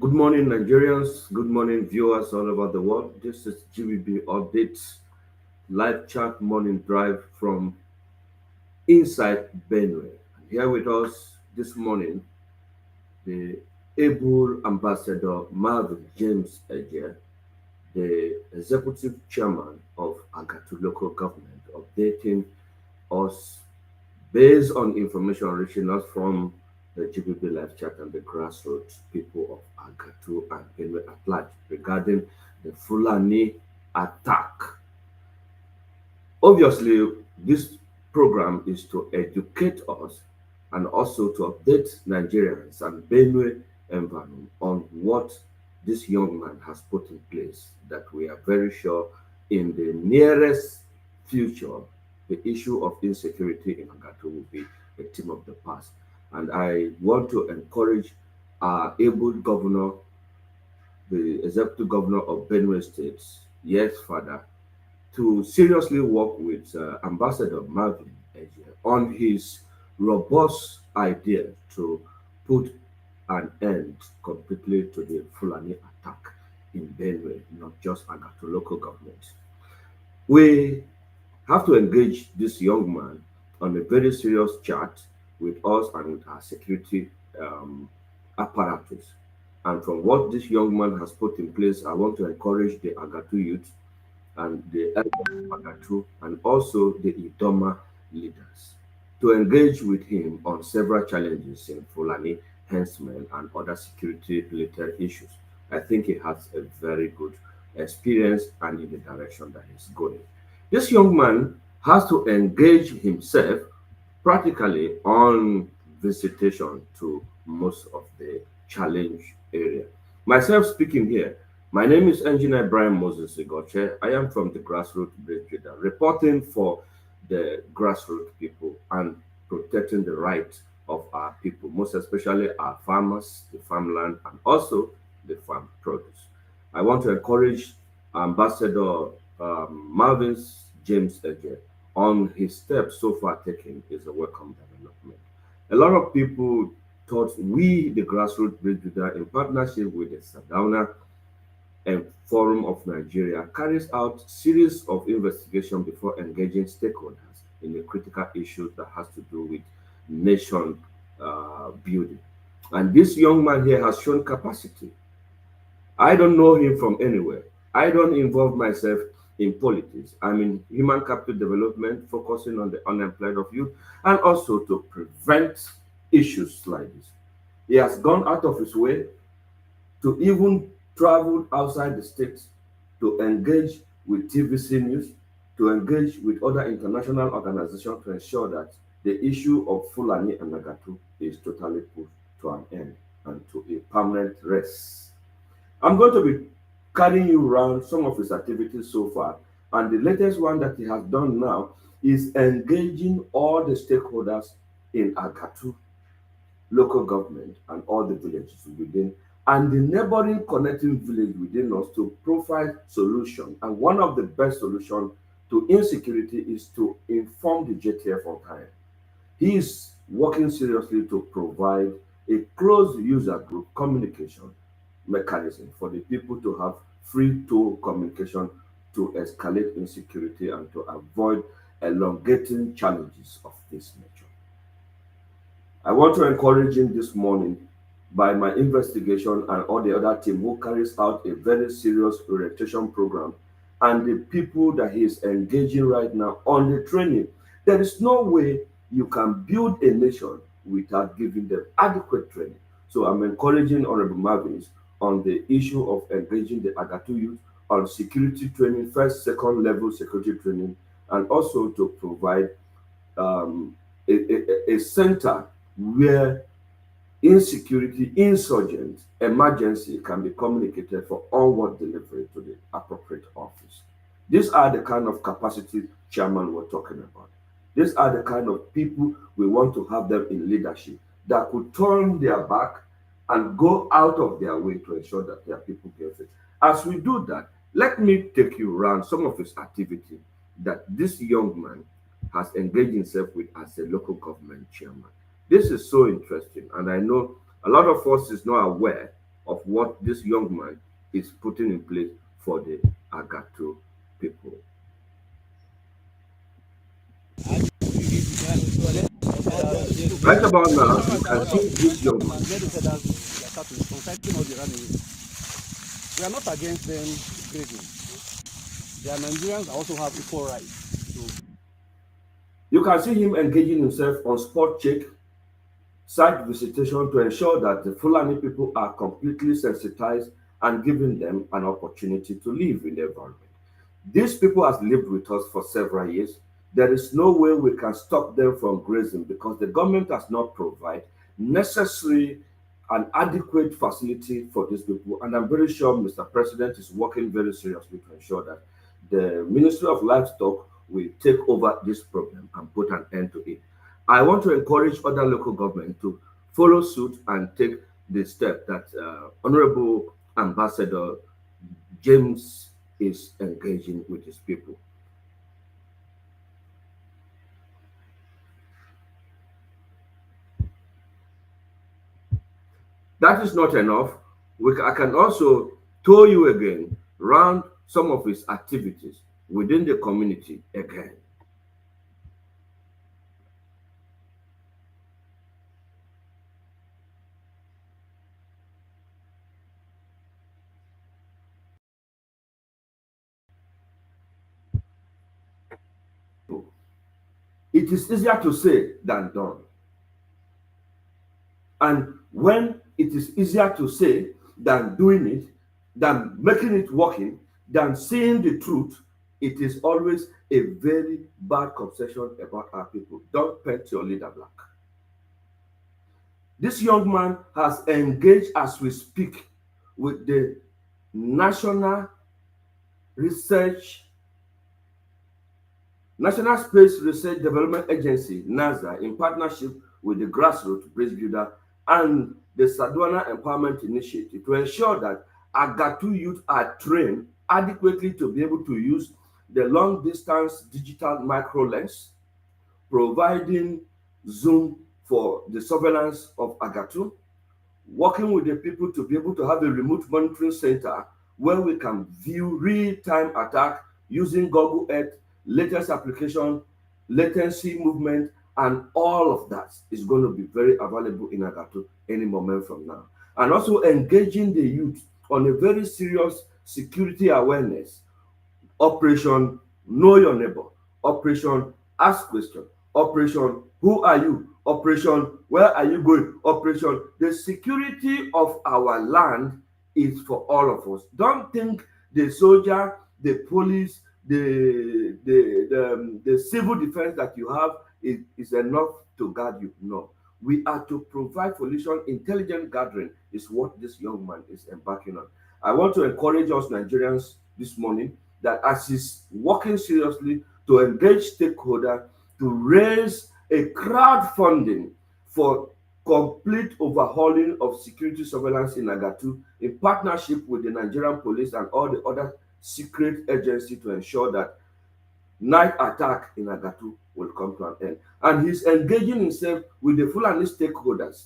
Good morning, Nigerians. Good morning, viewers all over the world. This is GBB Updates live chat morning drive from inside Benue. Here with us this morning, the able Ambassador Marvin James Eje, the Executive Chairman of Agatu Local Government, updating us based on information reaching us from the GBB live chat and the grassroots people of Agatu and Benue at large regarding the Fulani attack. Obviously, this program is to educate us and also to update Nigerians and Benue environment on what this young man has put in place that we are very sure in the nearest future, the issue of insecurity in Agatu will be a theme of the past. And I want to encourage our able governor, the executive governor of Benue State, yes, Father, to seriously work with Ambassador Marvin Eje on his robust idea to put an end completely to the Fulani attack in Benue, not just Agatu local government. We have to engage this young man on a very serious chat with us and with our security apparatus. And from what this young man has put in place, I want to encourage the Agatu youth and the elders of Agatu and also the Idoma leaders to engage with him on several challenges in Fulani herdsmen and other security related issues. I think he has a very good experience and in the direction that he's going. This young man has to engage himself practically on visitation to most of the challenge area. Myself speaking here, my name is Engineer Brian Moses Igoche. I am from the grassroots bridge leader, reporting for the grassroots people and protecting the rights of our people, most especially our farmers, the farmland, and also the farm produce. I want to encourage Ambassador Marvin James Eje on his steps so far taken is a welcome development. A lot of people thought we, the grassroots bridge leader, in partnership with the Sadauna and Forum of Nigeria, carries out series of investigation before engaging stakeholders in the critical issues that has to do with nation building. And this young man here has shown capacity. I don't know him from anywhere. I don't involve myself in politics. I'm in human capital development, focusing on the unemployed of youth and also to prevent issues like this. He has gone out of his way to even travel outside the state to engage with TVC News, to engage with other international organizations to ensure that the issue of Fulani and Nagatu is totally put to an end and to a permanent rest. I'm going to be carrying you around some of his activities so far, and the latest one that he has done now is engaging all the stakeholders in Agatu local government and all the villages within and the neighboring connecting village within us to provide solution. And one of the best solutions to insecurity is to inform the JTF on time. He is working seriously to provide a closed user group communication mechanism for the people to have free tool communication to escalate insecurity and to avoid elongating challenges of this nature. I want to encourage him this morning by my investigation and all the other team who carries out a very serious orientation program and the people that he is engaging right now on the training. There is no way you can build a nation without giving them adequate training. So I'm encouraging Honorable Marvins on the issue of engaging the Agatu youth on security training, first, second level security training, and also to provide a center where insecurity, insurgent, emergency can be communicated for onward delivery to the appropriate office. These are the kind of capacity chairman we're talking about. These are the kind of people we want to have them in leadership that could turn their back and go out of their way to ensure that their people get it. As we do that, let me take you around some of his activity that this young man has engaged himself with as a local government chairman. This is so interesting, and I know a lot of us is not aware of what this young man is putting in place for the Agato people. Right about now, you can see this young man. We are not against them grading. Their Nigerians also have equal rights. You can see him engaging himself on spot check, site visitation to ensure that the Fulani people are completely sensitized and giving them an opportunity to live in the environment. These people have lived with us for several years. There is no way we can stop them from grazing because the government does not provide necessary and adequate facility for these people. And I'm very sure Mr. President is working very seriously to ensure that the Ministry of Livestock will take over this problem and put an end to it. I want to encourage other local government to follow suit and take the step that Honorable Ambassador James is engaging with his people. That is not enough. I can also tow you again around some of his activities within the community again. It is easier to say than done. And when it is easier to say than doing it, than making it working, than seeing the truth, it is always a very bad conception about our people. Don't paint your leader black. This young man has engaged as we speak with the National Research National Space Research Development Agency, NASA, in partnership with the Grassroots Bridge Builder and the Sadwana Empowerment Initiative to ensure that Agatu youth are trained adequately to be able to use the long distance digital micro lens, providing Zoom for the surveillance of Agatu, working with the people to be able to have a remote monitoring center where we can view real-time attack using Google Earth, latest application, latency movement, and all of that is going to be very available in Agatu any moment from now. And also engaging the youth on a very serious security awareness operation, know your neighbor, operation, ask question, operation, who are you, operation, where are you going, operation. The security of our land is for all of us. Don't think the soldier, the police, the civil defense that you have is enough to guard you. No, we are to provide solution. Intelligent gathering is what this young man is embarking on. I want to encourage us Nigerians this morning that as he's working seriously to engage stakeholders to raise a crowdfunding for complete overhauling of security surveillance in Agatu in partnership with the Nigerian police and all the other secret agencies to ensure that night attack in Agatu will come to an end. And he's engaging himself with the Fulani stakeholders,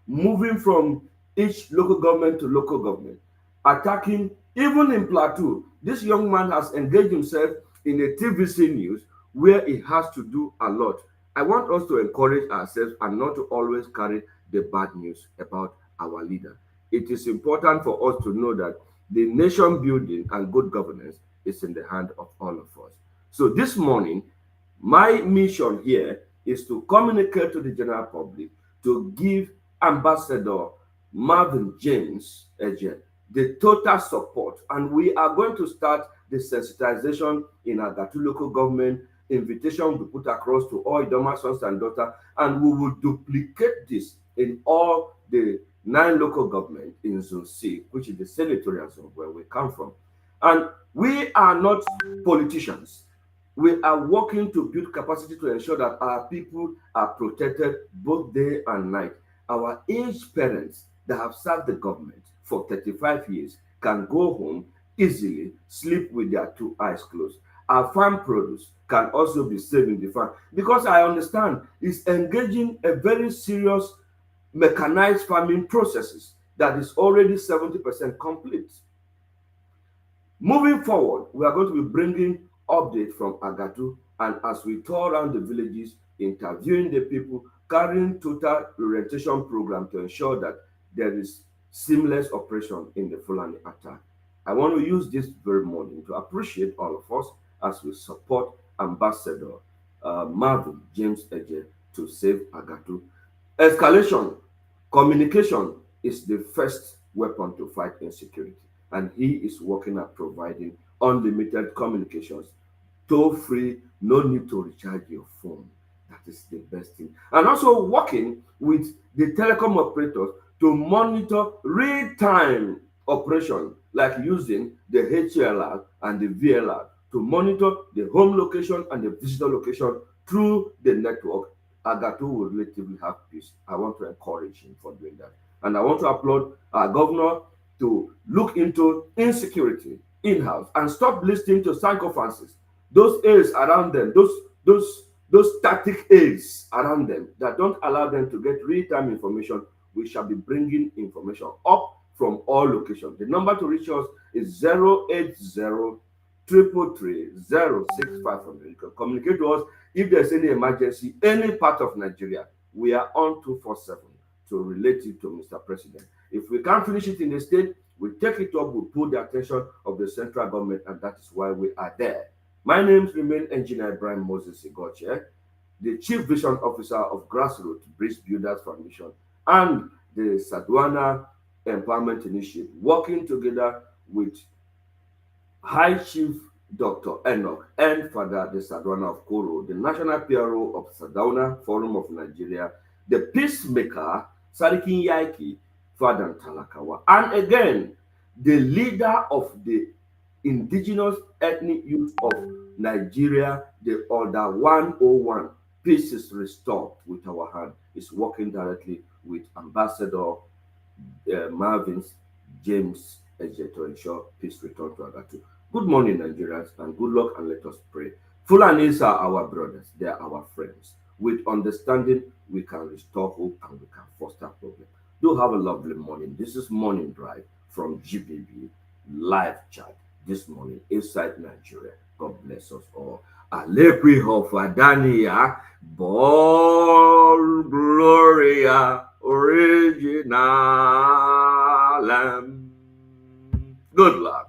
moving from each local government to local government, attacking even in Plateau. This young man has engaged himself in a TVC news where he has to do a lot. I want us to encourage ourselves and not to always carry the bad news about our leader. It is important for us to know that the nation building and good governance is in the hand of all of us. So this morning, my mission here is to communicate to the general public to give Ambassador Marvin James Eje the total support. And we are going to start the sensitization in Agatu local government. Invitation will be put across to all Idoma sons and daughters, and we will duplicate this in all the 9 local governments in Zone C, which is the senatorial zone where we come from. And we are not politicians. We are working to build capacity to ensure that our people are protected both day and night. Our aged parents that have served the government for 35 years can go home easily, sleep with their 2 eyes closed. Our farm produce can also be saved in the farm because I understand it's engaging a very serious mechanized farming processes that is already 70% complete. Moving forward, we are going to be bringing update from Agatu, and as we tour around the villages, interviewing the people, carrying total orientation program to ensure that there is seamless operation in the Fulani attack. I want to use this very morning to appreciate all of us as we support Ambassador Marvin James Eje to save Agatu. Escalation, communication is the first weapon to fight insecurity, and he is working at providing unlimited communications, toll free, no need to recharge your phone. That is the best thing. And also working with the telecom operators to monitor real time operation, like using the HLR and the VLR to monitor the home location and the visitor location through the network. Agatu will relatively have peace. I want to encourage him for doing that. And I want to applaud our governor to look into insecurity in-house and stop listening to sycophants, those aides around them, those static aides around them that don't allow them to get real-time information. We shall be bringing information up from all locations. The number to reach us is 080 333 You can communicate to us if there's any emergency, any part of Nigeria. We are on 247 to relate it to Mr. President. If we can't finish it in the state, we take it up, we pull the attention of the central government, and that is why we are there. My name remains Engineer Ibrahim Moses Igoche, the Chief Vision Officer of Grassroots Bridge Builders Foundation and the Sadwana Empowerment Initiative, working together with High Chief Dr. Enoch and Father the Sadwana of Koro, the National PRO of Sadwana Forum of Nigeria, the Peacemaker Sarikin Yaiki, Father Talakawa, and again, the leader of the indigenous ethnic youth of Nigeria, the Order 101, Peace is Restored with Our Hand, is working directly with Ambassador Marvin James Eje to ensure peace return to Agatu. Good morning, Nigerians, and good luck, and let us pray. Fulanis are our brothers, they are our friends. With understanding, we can restore hope and we can foster progress. Do have a lovely morning. This is Morning Drive from GBB Live Chat this morning inside Nigeria. God bless us all. Alepri Hofadania, Ball Gloria Original. Good luck.